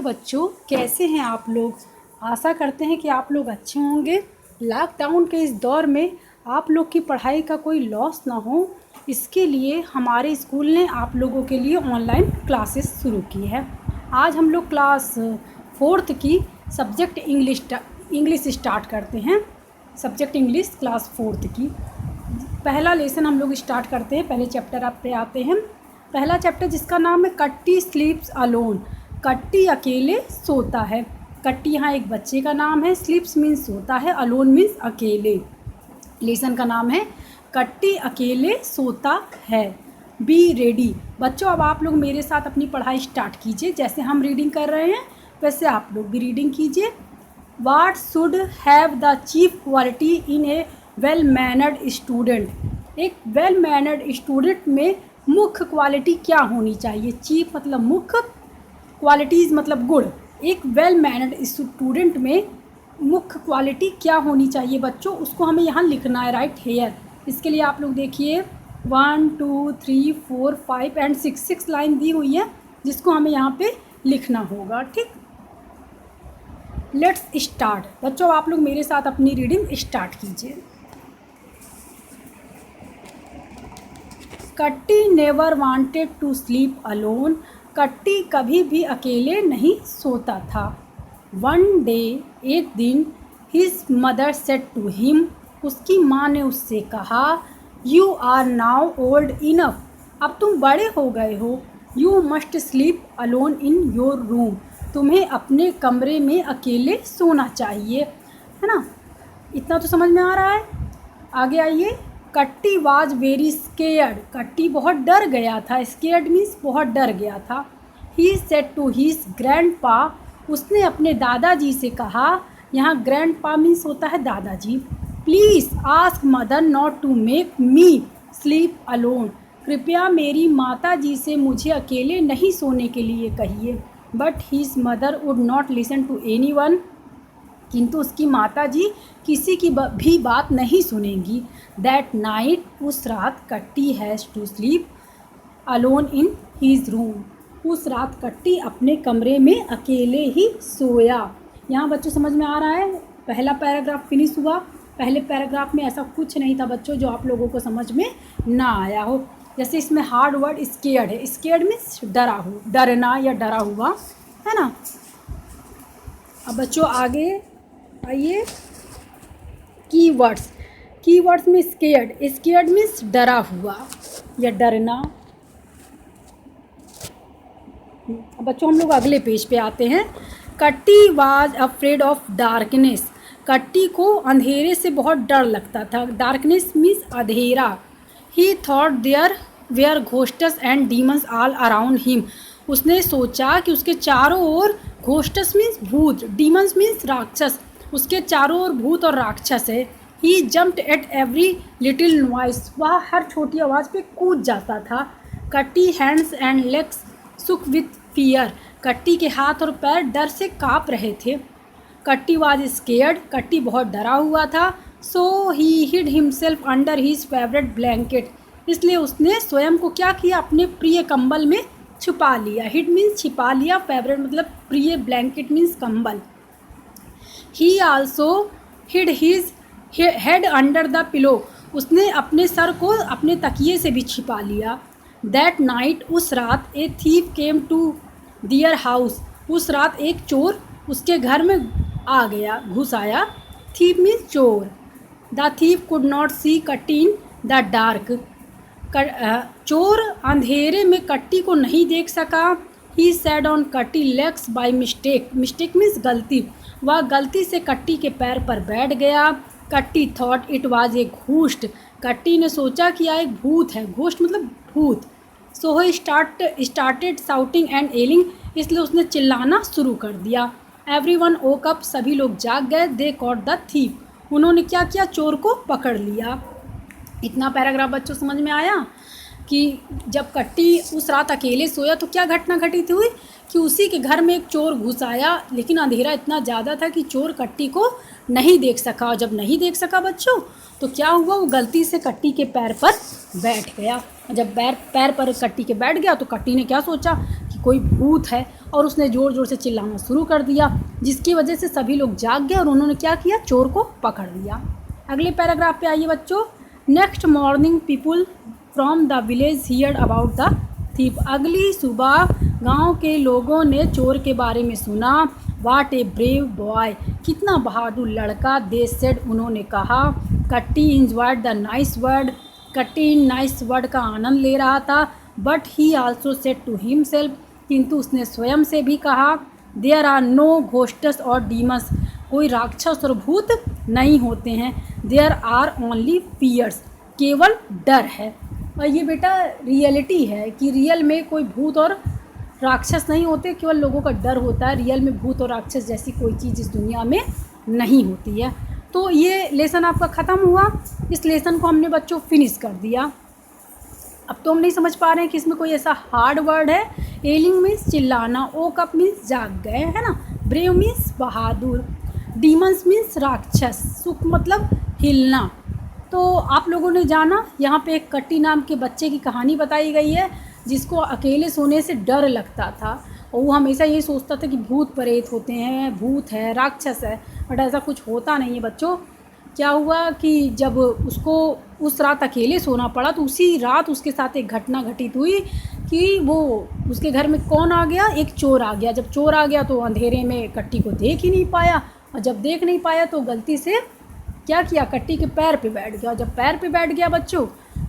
बच्चों, कैसे हैं आप लोग। आशा करते हैं कि आप लोग अच्छे होंगे। लॉकडाउन के इस दौर में आप लोग की पढ़ाई का कोई लॉस ना हो, इसके लिए हमारे स्कूल ने आप लोगों के लिए ऑनलाइन क्लासेस शुरू की है। आज हम लोग क्लास 4th की सब्जेक्ट इंग्लिश स्टार्ट करते हैं। सब्जेक्ट इंग्लिश क्लास 4th की पहला लेसन हम लोग स्टार्ट करते हैं। पहले चैप्टर आप पे आते हैं। पहला चैप्टर जिसका नाम है कट्टी स्लीप्स अलोन। कट्टी अकेले सोता है। कट्टी यहाँ एक बच्चे का नाम है। स्लीप्स मीन्स सोता है, अलोन मीन्स अकेले। लेसन का नाम है कट्टी अकेले सोता है। Be ready. बच्चों, अब आप लोग मेरे साथ अपनी पढ़ाई स्टार्ट कीजिए। जैसे हम रीडिंग कर रहे हैं वैसे आप लोग भी रीडिंग कीजिए। What should have the chief quality in A well mannered student. एक वेल मैनर्ड स्टूडेंट में मुख्य क्वालिटी क्या होनी चाहिए। चीफ मतलब मुख्य, क्वालिटीज़ मतलब गुण। एक वेल मैनर्ड स्टूडेंट में मुख्य क्वालिटी क्या होनी चाहिए बच्चों, उसको हमें यहाँ लिखना है। Right here. इसके लिए आप लोग देखिए 1 2 3 4 5 एंड 6 लाइन दी हुई है जिसको हमें यहाँ पे लिखना होगा। ठीक, लेट्स स्टार्ट। बच्चों, आप लोग मेरे साथ अपनी रीडिंग स्टार्ट कीजिए। Katti never wanted to sleep alone. Katti कभी भी अकेले नहीं सोता था। वन डे, एक दिन, his mother said to him. उसकी माँ ने उससे कहा, you are now old enough. अब तुम बड़े हो गए हो। You must sleep alone in your room. तुम्हें अपने कमरे में अकेले सोना चाहिए, है ना। इतना तो समझ में आ रहा है। आगे आइए। कट्टी वाज वेरी स्केयर्ड। कट्टी बहुत डर गया था। स्केयर्ड मीन्स बहुत डर गया था। He said to his grandpa. उसने अपने दादाजी से कहा। यहाँ ग्रैंडपा मीन्स होता है दादाजी। Please ask mother not to make me sleep alone. कृपया मेरी माता जी से मुझे अकेले नहीं सोने के लिए कहिए। But his mother would not listen to anyone. किंतु उसकी माता जी किसी की भी बात नहीं सुनेंगी। दैट नाइट, उस रात, Katti has to sleep alone in his room. उस रात कट्टी अपने कमरे में अकेले ही सोया। यहाँ बच्चों समझ में आ रहा है। पहला पैराग्राफ फिनिश हुआ। पहले पैराग्राफ में ऐसा कुछ नहीं था बच्चों जो आप लोगों को समझ में ना आया हो। जैसे इसमें हार्ड वर्ड स्केयर्ड है। स्केयर्ड मीन्स डरना या डरा हुआ, है ना। अब बच्चों आगे आइए। कीवर्ड्स में स्केयर्ड मीन्स डरा हुआ या डरना। अब बच्चों हम लोग अगले पेज पे आते हैं। कट्टी वाज अफ्रेड ऑफ डार्कनेस। कट्टी को अंधेरे से बहुत डर लगता था। डार्कनेस मीन्स अंधेरा। He thought there were ghosts and demons all around him. उसने सोचा कि उसके चारों ओर, घोस्टस मीन्स भूत, डीमंस मीन्स राक्षस, उसके चारों ओर भूत और राक्षस है। He jumped at every little noise. वह हर छोटी आवाज़ पे कूद जाता था। Katty hands and legs shook with fear. Katty के हाथ और पैर डर से काँप रहे थे। कट्टी वाज स्केयर्ड। कट्टी बहुत डरा हुआ था। So he hid himself under his favourite blanket. इसलिए उसने स्वयं को क्या किया, अपने प्रिय कंबल में छुपा लिया। हिड मीन्स छिपा लिया, फेवरेट मतलब प्रिय, ब्लैंकेट मीन्स कंबल। He also hid his head under the pillow. उसने अपने सर को अपने तकिए से भी छिपा लिया। दैट नाइट, उस रात, a thief came to their house. उस रात एक चोर उसके घर में आ गया, घुस आया। थीफ मीन्स चोर। द थीफ कुड नॉट सी कट्टी इन द डार्क। चोर अंधेरे में कट्टी को नहीं देख सका। ही सैड ऑन कट्टी legs by mistake. Mistake means गलती। वह गलती से कट्टी के पैर पर बैठ गया। कट्टी thought it was a ghost. कट्टी ने सोचा कि यह एक भूत है। घोस्ट मतलब भूत। सो ही स्टार्टेड शाउटिंग एंड एलिंग। इसलिए उसने चिल्लाना शुरू कर दिया। Everyone woke up. सभी लोग जाग गए। They caught the thief. उन्होंने क्या किया, चोर को पकड़ लिया। इतना पैराग्राफ बच्चों समझ में आया कि जब कट्टी उस रात अकेले सोया तो क्या घटना घटित हुई कि उसी के घर में एक चोर घुस आया, लेकिन अंधेरा इतना ज़्यादा था कि चोर कट्टी को नहीं देख सका। और जब नहीं देख सका बच्चों तो क्या हुआ, वो गलती से कट्टी के पैर पर बैठ गया। जब पैर पर कट्टी के बैठ गया तो कट्टी ने क्या सोचा कि कि कोई भूत है और उसने ज़ोर ज़ोर से चिल्लाना शुरू कर दिया, जिसकी वजह से सभी लोग जाग गए और उन्होंने क्या किया, चोर को पकड़ लिया। अगले पैराग्राफ पे आइए बच्चों। Next morning people from the village heard about the thief. अगली सुबह गांव के लोगों ने चोर के बारे में सुना। वाट ए ब्रेव बॉय, कितना बहादुर लड़का, दे सेड, उन्होंने कहा। कट्टी इंजॉयड द नाइस वर्ड, कट्टी इन नाइस वर्ड का आनंद ले रहा था। But he also said to himself, किंतु उसने स्वयं से भी कहा। देयर आर नो घोस्ट्स और डीमस, कोई राक्षस और भूत नहीं होते हैं। देयर आर ओनली फियर्स, केवल डर है। और ये बेटा रियलिटी है कि रियल में कोई भूत और राक्षस नहीं होते, केवल लोगों का डर होता है। रियल में भूत और राक्षस जैसी कोई चीज़ इस दुनिया में नहीं होती है। तो ये लेसन आपका ख़त्म हुआ। इस लेसन को हमने बच्चों फिनिश कर दिया। अब तो हम नहीं समझ पा रहे हैं कि इसमें कोई ऐसा हार्ड वर्ड है। एलिंग मीन्स चिल्लाना, ओक अप मीन्स जाग गए, है ना। ब्रेव मीन्स बहादुर, डीमंस मीन्स राक्षस, सुख मतलब हिलना। तो आप लोगों ने जाना यहाँ पे एक कट्टी नाम के बच्चे की कहानी बताई गई है, जिसको अकेले सोने से डर लगता था और वो हमेशा यही सोचता था कि भूत प्रेत होते हैं, भूत है, राक्षस है, बट ऐसा कुछ होता नहीं है बच्चों। क्या हुआ कि जब उसको उस रात अकेले सोना पड़ा तो उसी रात उसके साथ एक घटना घटित हुई कि वो उसके घर में कौन आ गया, एक चोर आ गया। जब चोर आ गया तो अंधेरे में कट्टी को देख ही नहीं पाया, और जब देख नहीं पाया तो गलती से क्या किया, कट्टी के पैर पे बैठ गया। जब पैर पे बैठ गया बच्चों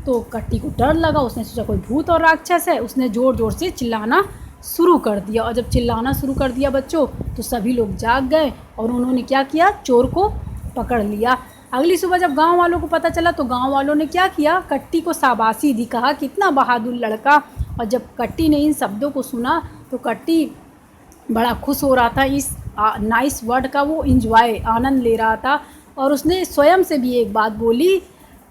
तो कट्टी को डर लगा, उसने सोचा कोई भूत और राक्षस है। उसने ज़ोर ज़ोर से चिल्लाना शुरू कर दिया, और जब चिल्लाना शुरू कर दिया बच्चों तो सभी लोग जाग गए और उन्होंने क्या किया, चोर को पकड़ लिया। अगली सुबह जब गांव वालों को पता चला तो गांव वालों ने क्या किया, कट्टी को शाबाशी दी, कहा कितना बहादुर लड़का। और जब कट्टी ने इन शब्दों को सुना तो कट्टी बड़ा खुश हो रहा था, इस नाइस वर्ड का वो इंजॉय आनंद ले रहा था। और उसने स्वयं से भी एक बात बोली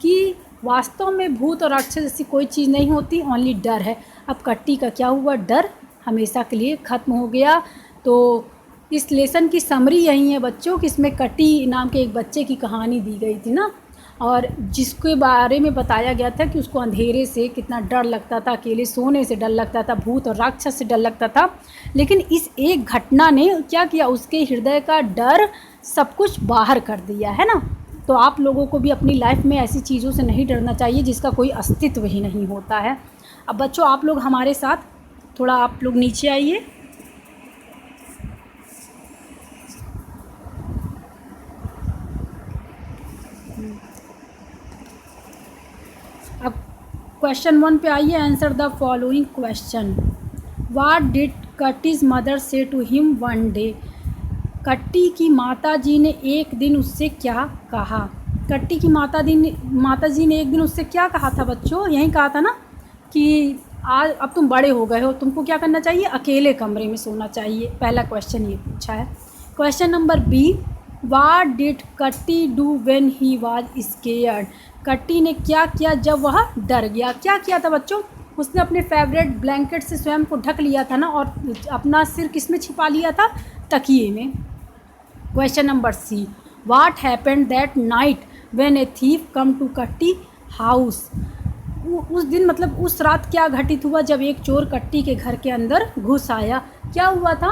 कि वास्तव में भूत और राक्षस जैसी कोई चीज़ नहीं होती, ओनली डर है। अब कट्टी का क्या हुआ, डर हमेशा के लिए ख़त्म हो गया। तो इस लेसन की समरी यही है बच्चों कि इसमें कट्टी नाम के एक बच्चे की कहानी दी गई थी ना, और जिसके बारे में बताया गया था कि उसको अंधेरे से कितना डर लगता था, अकेले सोने से डर लगता था, भूत और राक्षस से डर लगता था। लेकिन इस एक घटना ने क्या किया, उसके हृदय का डर सब कुछ बाहर कर दिया, है ना। तो आप लोगों को भी अपनी लाइफ में ऐसी चीज़ों से नहीं डरना चाहिए जिसका कोई अस्तित्व ही नहीं होता है। अब बच्चों आप लोग हमारे साथ थोड़ा आप लोग नीचे आइए। अब क्वेश्चन 1 पे आइए, answer the following question. What did Kutty's mother say to him one day. Kutty की माता जी ने एक दिन उससे क्या कहा। कट्टी की माता जी ने एक दिन उससे क्या कहा था बच्चों, यही कहा था ना कि आज अब तुम बड़े हो गए हो, तुमको क्या करना चाहिए, अकेले कमरे में सोना चाहिए। पहला क्वेश्चन ये पूछा है। Question number B, what did Kutty do when he was scared. Kutty ने क्या किया जब वह डर गया। क्या किया था बच्चों, उसने अपने फेवरेट ब्लैंकेट से स्वयं को ढक लिया था ना, और अपना सिर किस में छिपा लिया था, तकिए में। Question number C, what happened that night when a thief come to Katti house. उस दिन मतलब उस रात क्या घटित हुआ जब एक चोर कट्टी के घर के अंदर घुस आया। क्या हुआ था,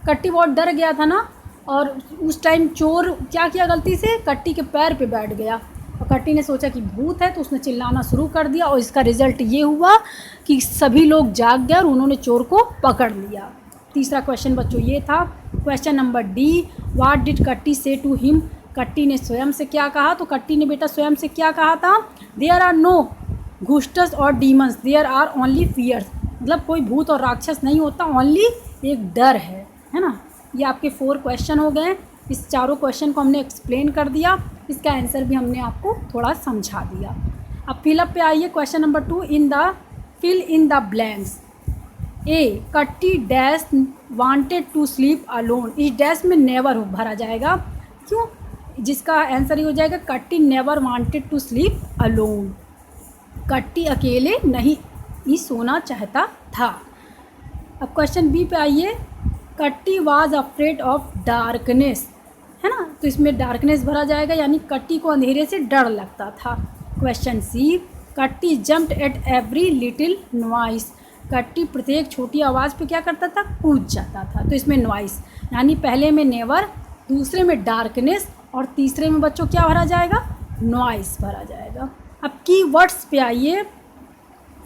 कट्टी बहुत डर गया था ना, और उस टाइम चोर क्या किया, गलती से कट्टी के पैर पे बैठ गया, और कट्टी ने सोचा कि भूत है तो उसने चिल्लाना शुरू कर दिया, और इसका रिजल्ट ये हुआ कि सभी लोग जाग गए और उन्होंने चोर को पकड़ लिया। तीसरा क्वेश्चन बच्चों ये था। Question number D, what did कट्टी से टू हिम। कट्टी ने स्वयं से क्या कहा, तो कट्टी ने बेटा स्वयं से क्या कहा था, देयर आर नो घोस्ट्स और demons, there are only fears. मतलब कोई भूत और राक्षस नहीं होता, ओनली एक डर है ना। ये आपके 4 क्वेश्चन हो गए। इस चारों क्वेश्चन को हमने एक्सप्लेन कर दिया, इसका आंसर भी हमने आपको थोड़ा समझा दिया। अब फिलअप पे आइए। Question number 2, fill in the blanks. A, Kutty dash wanted to sleep alone. इस डैश में नेवर भरा जाएगा, क्यों, जिसका आंसर ये हो जाएगा Kutty never wanted to sleep alone. Kutty अकेले नहीं ही सोना चाहता था। अब क्वेश्चन बी पे आइए। कट्टी वाज अफ्रेड ऑफ डार्कनेस, है ना, तो इसमें डार्कनेस भरा जाएगा, यानी कट्टी को अंधेरे से डर लगता था। क्वेश्चन सी, कट्टी jumped eight every little noise. कट्टी प्रत्येक छोटी आवाज़ पे क्या करता था, कूद जाता था। तो इसमें नॉइस, यानी पहले में नेवर, दूसरे में डार्कनेस और तीसरे में बच्चों क्या भरा जाएगा, नॉइस भरा जाएगा। अब कीवर्ड्स पे आइए।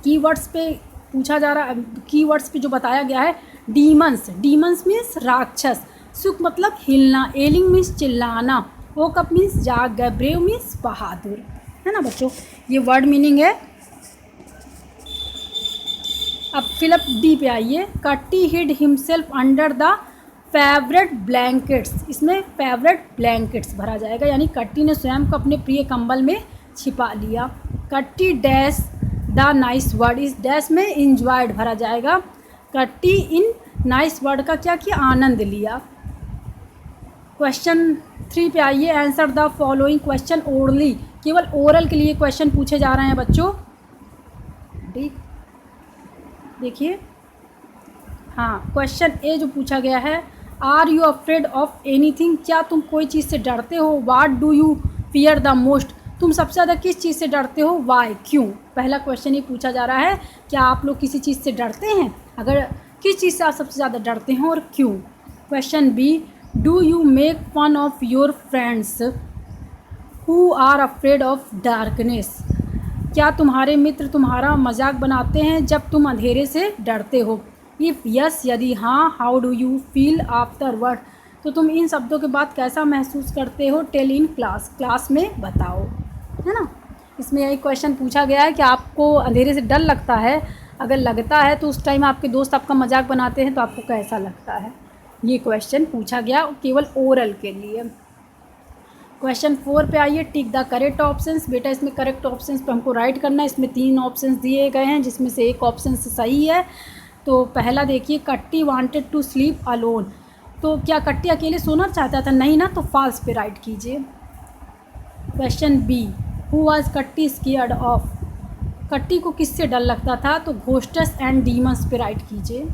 कीवर्ड्स पे पूछा जा रहा, कीवर्ड्स पे जो बताया गया है, डीमंस, डीमंस मीन्स राक्षस, सुख मतलब हिलना, एलिंग मीन्स चिल्लाना, वोक अप मीन्स जाग गए, ब्रेव मीन्स बहादुर, है ना बच्चों, ये वर्ड मीनिंग है। अब फिलअप डी पे आइए। Katti hid himself under the favourite blankets, इसमें फेवरेट ब्लैंकेट्स भरा जाएगा, यानी कट्टी ने स्वयं को अपने प्रिय कंबल में छिपा लिया। कट्टी डैश द नाइस वर्ड, इस डैश में इंजॉयड भरा जाएगा। कट्टी इन नाइस वर्ड का क्या किया, आनंद लिया। क्वेश्चन 3 पे आइए। Answer the following question orally, केवल ओरल के लिए क्वेश्चन पूछे जा रहे हैं बच्चों। देखिए, हाँ, क्वेश्चन ए जो पूछा गया है, are you afraid of anything, क्या तुम कोई चीज़ से डरते हो। What do you fear the most, तुम सबसे ज़्यादा किस चीज़ से डरते हो। वाई, क्यों। पहला क्वेश्चन ये पूछा जा रहा है, क्या आप लोग किसी चीज़ से डरते हैं, अगर किस चीज़ से आप सबसे ज़्यादा डरते हैं और क्यों। Question B, do you make fun of your friends who are afraid of darkness, क्या तुम्हारे मित्र तुम्हारा मजाक बनाते हैं जब तुम अंधेरे से डरते हो। इफ़ यस, यदि हाँ, how do you feel after word, तो तुम इन शब्दों के बाद कैसा महसूस करते हो। टेल इन क्लास, क्लास में बताओ, है ना। इसमें यही क्वेश्चन पूछा गया है कि आपको अंधेरे से डर लगता है, अगर लगता है तो उस टाइम आपके दोस्त आपका मजाक बनाते हैं तो आपको कैसा लगता है। ये क्वेश्चन पूछा गया केवल ओरल के लिए। क्वेश्चन 4 पे आइए। टिक द करेक्ट ऑप्शंस, बेटा इसमें करेक्ट ऑप्शंस पे हमको राइट करना है। इसमें 3 ऑप्शंस दिए गए हैं जिसमें से एक ऑप्शन सही है। तो पहला देखिए, कट्टी वांटेड टू स्लीप अलोन, तो क्या कट्टी अकेले सोना चाहता था, नहीं ना, तो फॉल्स पे राइट कीजिए। Question B, who was Kutty scared of, Kutty को किससे डर लगता था, तो घोस्टस एंड डीमंस पे राइट कीजिए।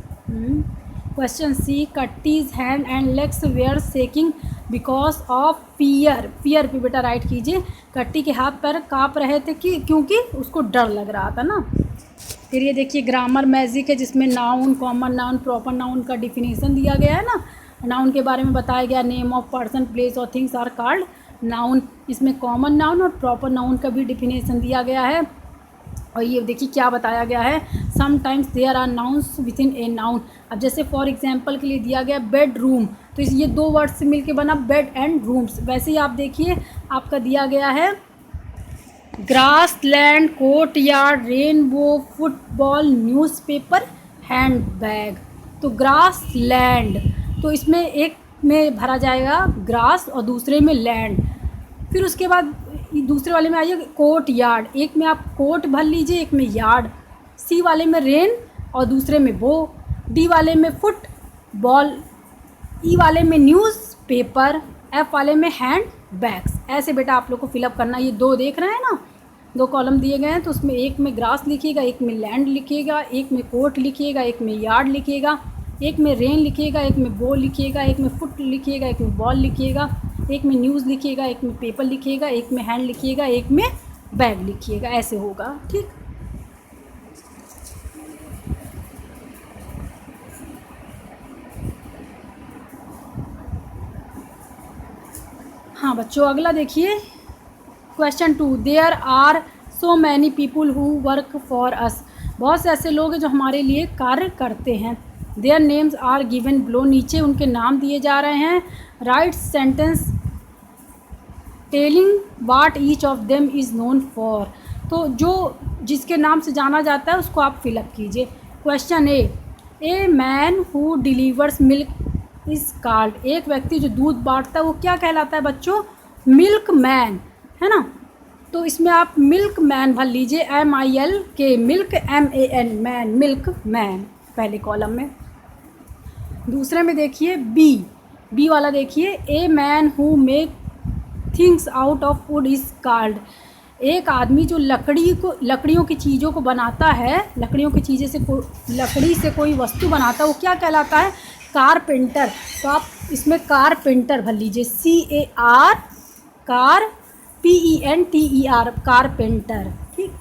Question C, Kutty's hand and legs were shaking because of fear, fear पे बेटा राइट कीजिए। कट्टी के हाथ पैर काँप रहे थे कि क्योंकि उसको डर लग रहा था ना। फिर ये देखिए ग्रामर मैजिक है जिसमें noun, common noun, proper noun का डिफिनीसन दिया गया है ना। नाउन के बारे में बताया गया, नेम ऑफ पर्सन, प्लेस और थिंग्स आर कॉल्ड नाउन। इसमें कॉमन नाउन और प्रॉपर नाउन का भी डिफिनेशन दिया गया है। और ये देखिए क्या बताया गया है, sometimes there are nouns within a noun. अब जैसे फॉर एग्जांपल के लिए दिया गया बेड रूम, तो ये 2 वर्ड से मिलके बना बेड एंड रूम्स। वैसे ही आप देखिए आपका दिया गया है grass land, court yard, rainbow, football, newspaper, hand bag. तो ग्रास लैंड, तो इसमें एक में भरा जाएगा ग्रास और दूसरे में लैंड। फिर उसके बाद दूसरे वाले में आइए कोर्ट यार्ड, एक में आप कोर्ट भर लीजिए, एक में यार्ड। सी वाले में रेन और दूसरे में बो। डी वाले में फुट बॉल, ई वाले में न्यूज़ पेपर, एफ वाले में हैंड बैग्स। ऐसे बेटा आप लोग को फिलअप करना। ये 2 देख रहे हैं ना, 2 कॉलम दिए गए हैं, तो उसमें एक में ग्रास लिखिएगा, एक में लैंड लिखिएगा, एक में कोर्ट लिखिएगा, एक में यार्ड लिखिएगा, एक में रेन लिखिएगा, एक में बो लिखिएगा, एक में फुट लिखिएगा, एक में बॉल लिखिएगा, एक में न्यूज़ लिखिएगा, एक में पेपर लिखिएगा, एक में हैंड लिखिएगा, एक में बैग लिखिएगा। ऐसे होगा, ठीक। हाँ बच्चों, अगला देखिए question 2, there are so many people who work for us, बहुत से ऐसे लोग हैं जो हमारे लिए कार्य करते हैं। Their names are given below, नीचे उनके नाम दिए जा रहे हैं। Write sentence telling what each of them is known for, तो जो जिसके नाम से जाना जाता है उसको आप फिलअप कीजिए। Question A man who delivers milk is called, एक व्यक्ति जो दूध बांटता है वो क्या कहलाता है बच्चों, मिल्क मैन, है ना। तो इसमें आप मिल्क मैन भर लीजिए, MILK, milk MAN, man, milk man पहले कॉलम में। दूसरे में देखिए बी वाला देखिए, ए man who make things out of would is called, एक आदमी जो लकड़ियों की चीज़ों को बनाता है, लकड़ी से कोई वस्तु बनाता है, वो क्या कहलाता है, कारपेंटर। तो आप इसमें कारपेंटर भर लीजिए, CAR, कार PENTER, कारपेंटर, ठीक।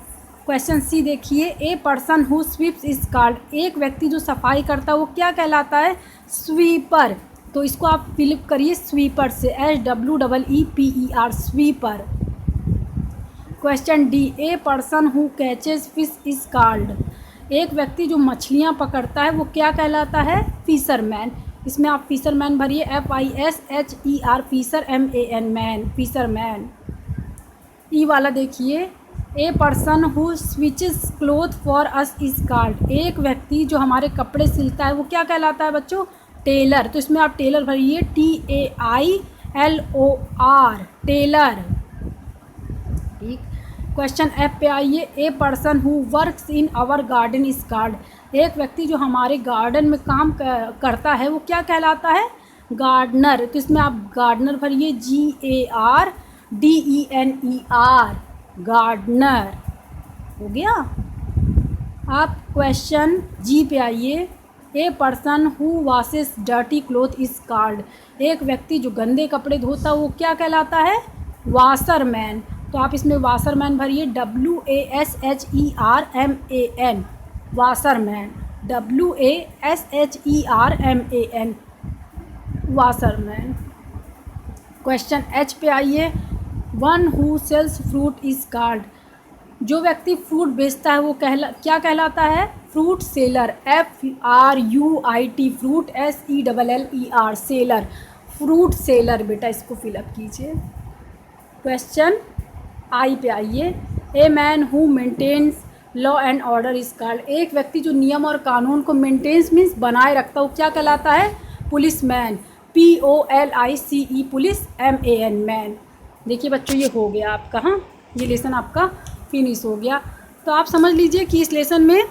क्वेश्चन सी देखिए, a person who sweeps is called, एक व्यक्ति जो सफाई करता है वो क्या कहलाता है? स्वीपर। तो इसको आप फिलिप करिए स्वीपर से, SWEEPER, sweeper. Question D, A person who catches fish is called, एक व्यक्ति जो मछलियाँ पकड़ता है वो क्या कहलाता है? फिशरमैन। इसमें आप फिशरमैन भरिए, FISHER, fisher MAN, man, fisherman. E वाला देखिए, a person who switches cloth for us is called, एक व्यक्ति जो हमारे कपड़े सिलता है वो क्या कहलाता है बच्चों? टेलर। तो इसमें आप टेलर भरिए, TAILOR, टेलर। ठीक। क्वेश्चन एफ पे आइए, a person who works in our garden is called, एक व्यक्ति जो हमारे गार्डन में काम करता है वो क्या कहलाता है? गार्डनर। तो इसमें आप गार्डनर भरिए, GARDENER, गार्डनर। हो गया। आप क्वेश्चन जी पे आइए, a person who washes dirty cloth is called, एक व्यक्ति जो गंदे कपड़े धोता है वो क्या कहलाता है? वॉशरमैन। तो आप इसमें वॉशरमैन भरिए, WASHERMAN, washerman, WASHERMAN, washerman. Question H पे आइए, one who sells fruit is called, जो व्यक्ति फ्रूट बेचता है वो क्या कहलाता है? Fruit seller, FRUIT, fruit SELLER, seller, fruit seller. बेटा इसको फिलअप कीजिए। क्वेश्चन आई पे आइए, a man who maintains law and order is called, एक व्यक्ति जो नियम और कानून को मेंटेन्स मीन्स बनाए रखता है वो क्या कहलाता है? Policeman, POLICE, police MAN, man. देखिए बच्चों ये हो गया आपका, हाँ ये लेसन आपका फिनिश हो गया। तो आप समझ लीजिए कि इस लेसन में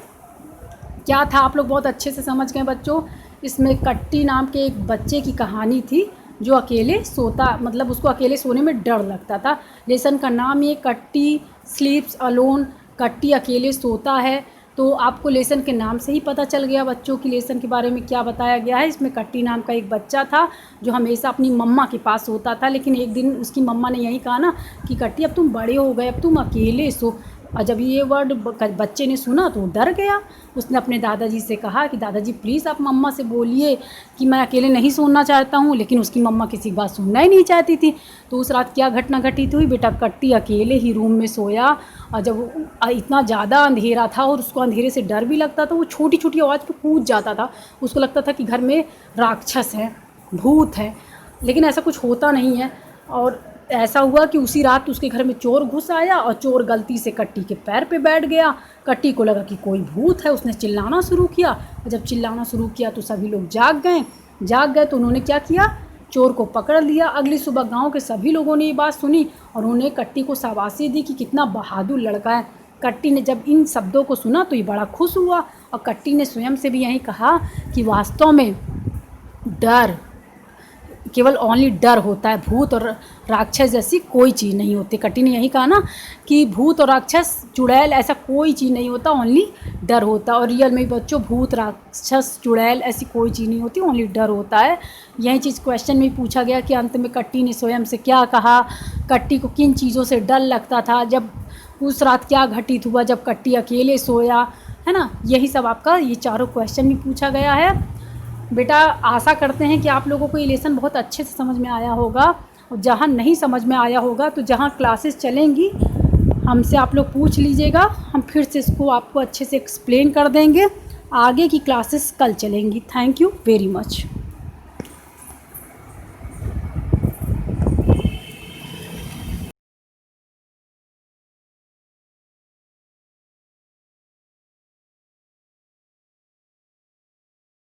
क्या था, आप लोग बहुत अच्छे से समझ गए बच्चों। इसमें कट्टी नाम के एक बच्चे की कहानी थी जो अकेले सोता, मतलब उसको अकेले सोने में डर लगता था। लेसन का नाम ये कट्टी स्लीप्स अलोन, कट्टी अकेले सोता है। तो आपको लेसन के नाम से ही पता चल गया बच्चों की लेसन के बारे में क्या बताया गया है। इसमें कट्टी नाम का एक बच्चा था जो हमेशा अपनी मम्मा के पास होता था, लेकिन एक दिन उसकी मम्मा ने यही कहा ना कि कट्टी अब तुम बड़े हो गए, अब तुम अकेले सो। और जब ये वर्ड बच्चे ने सुना तो डर गया। उसने अपने दादाजी से कहा कि दादाजी प्लीज़ आप मम्मा से बोलिए कि मैं अकेले नहीं सोना चाहता हूँ, लेकिन उसकी मम्मा किसी की बात सुनना ही नहीं चाहती थी। तो उस रात क्या घटना घटित हुई, बेटा कट्टी अकेले ही रूम में सोया, और जब इतना ज़्यादा अंधेरा था और उसको अंधेरे से डर भी लगता था, वो छोटी छोटी आवाज़ पे कूद जाता था। उसको लगता था कि घर में राक्षस है, भूत है, लेकिन ऐसा कुछ होता नहीं है। और ऐसा हुआ कि उसी रात उसके घर में चोर घुस आया और चोर गलती से कट्टी के पैर पे बैठ गया। कट्टी को लगा कि कोई भूत है, उसने चिल्लाना शुरू किया, और जब चिल्लाना शुरू किया तो सभी लोग जाग गए। तो उन्होंने क्या किया, चोर को पकड़ लिया। अगली सुबह गांव के सभी लोगों ने ये बात सुनी और उन्होंने कट्टी को शाबाशी दी कि कितना बहादुर लड़का है। कट्टी ने जब इन शब्दों को सुना तो ये बड़ा खुश हुआ, और कट्टी ने स्वयं से भी यही कहा कि वास्तव में डर, केवल ओनली डर होता है, भूत और राक्षस जैसी कोई चीज़ नहीं होती। कट्टी ने यही कहा ना कि भूत और राक्षस चुड़ैल ऐसा कोई चीज़ नहीं होता, ओनली डर होता है। और रियल में बच्चों भूत राक्षस चुड़ैल ऐसी कोई चीज़ नहीं होती, ओनली डर होता है। यही चीज़ क्वेश्चन में पूछा गया कि अंत में कट्टी ने स्वयं से क्या कहा, कट्टी को किन चीज़ों से डर लगता था, जब उस रात क्या घटित हुआ जब कट्टी अकेले सोया, है ना। यही सब आपका ये चारों क्वेश्चन में पूछा गया है। बेटा आशा करते हैं कि आप लोगों को ये लेसन बहुत अच्छे से समझ में आया होगा, और जहाँ नहीं समझ में आया होगा तो जहाँ क्लासेस चलेंगी हमसे आप लोग पूछ लीजिएगा, हम फिर से इसको आपको अच्छे से एक्सप्लेन कर देंगे। आगे की क्लासेस कल चलेंगी। Thank you very much.